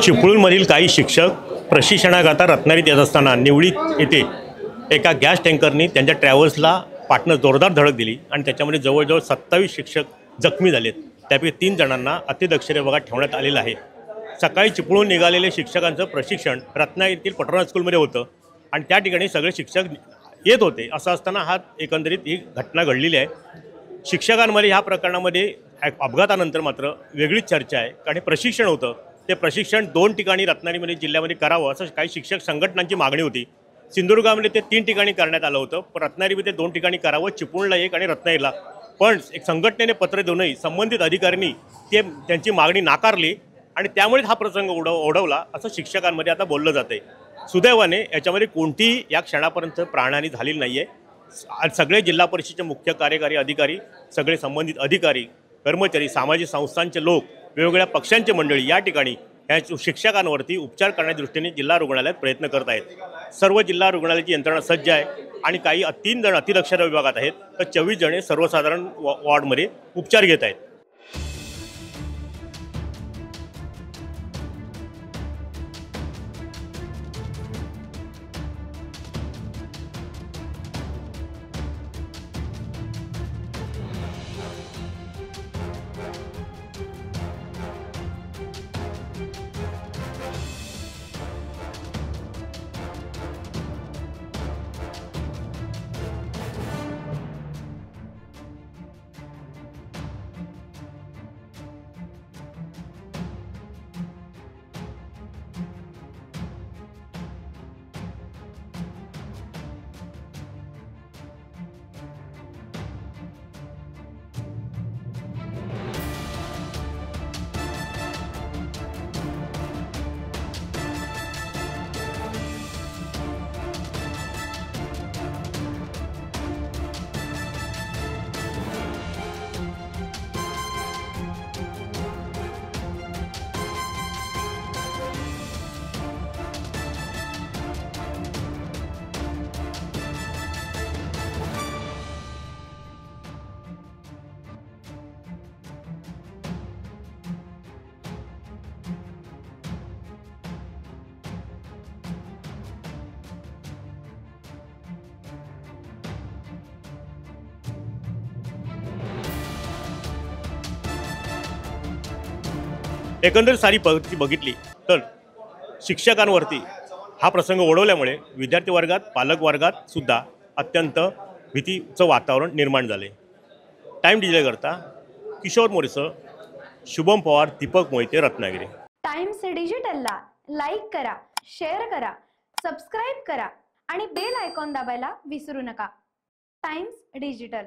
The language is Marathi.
चिपळूणमधील काही शिक्षक प्रशिक्षणाकरता रत्नागिरीत येत असताना निवडीत येथे एका गॅस टँकरनी त्यांच्या ट्रॅव्हल्सला पाटनं जोरदार धडक दिली आणि त्याच्यामध्ये जवळजवळ 27 शिक्षक जखमी झालेत। त्यापैकी 3 जणांना अतिदक्षता विभागात ठेवण्यात आलेलं आहे। सकाळी चिपळूण निघालेले शिक्षकांचं प्रशिक्षण रत्नागिरीतील पटवर्धन स्कूलमध्ये होतं आणि त्या ठिकाणी सगळे शिक्षक येत होते। असं असताना हा एकंदरीत ही घटना घडलेली आहे। शिक्षकांमध्ये ह्या प्रकरणामध्ये अपघातानंतर मात्र वेगळीच चर्चा आहे, कारण प्रशिक्षण होतं ते प्रशिक्षण 2 ठिकाणी रत्नागिरीमध्ये जिल्ह्यामध्ये करावं असं काही शिक्षक संघटनांची मागणी होती। सिंधुदुर्गामध्ये ते 3 ठिकाणी करण्यात आलं होतं, पण रत्नागिरीमध्ये 2 ठिकाणी करावं, चिपळूणला 1 आणि रत्नागिरीला। पण एक संघटनेने पत्र देऊनही संबंधित अधिकाऱ्यांनी त्यांची मागणी नाकारली आणि त्यामुळेच हा प्रसंग ओढवला असं शिक्षकांमध्ये आता बोललं जाते। सुदैवाने याच्यामध्ये कोणतीही या क्षणापर्यंत प्राणहानी झालेली नाही आहे। सगळे जिल्हा परिषदेचे मुख्य कार्यकारी अधिकारी, सगळे संबंधित अधिकारी, कर्मचारी, सामाजिक संस्थांचे लोक, वेगवेगळ्या पक्षांचे मंडळी या ठिकाणी या शिक्षकांवरती उपचार करण्याच्या दृष्टीने जिल्हा रुग्णालयात प्रयत्न करत आहेत। सर्व जिल्हा रुग्णालयाची यंत्रणा सज्ज आहे आणि काही 3 जण अतिदक्षता विभागात आहेत, तर 24 जण सर्वसाधारण वॉर्डमध्ये उपचार घेत आहेत। एकंदर सारी परिस्थिती बघितली तर शिक्षकांवरती हा प्रसंग ओढवल्यामुळे विद्यार्थी वर्गात, पालक वर्गात सुद्धा अत्यंत भीतीचं वातावरण निर्माण झाले। टाइम डिजिटल करता किशोर मोरेसह शुभम पवार, दीपक मोहिते, रत्नागिरी। टाइम्स डिजिटलला लाईक करा, शेअर करा, सबस्क्राइब करा आणि बेल आयकॉन दाबायला विसरू नका। Times digital.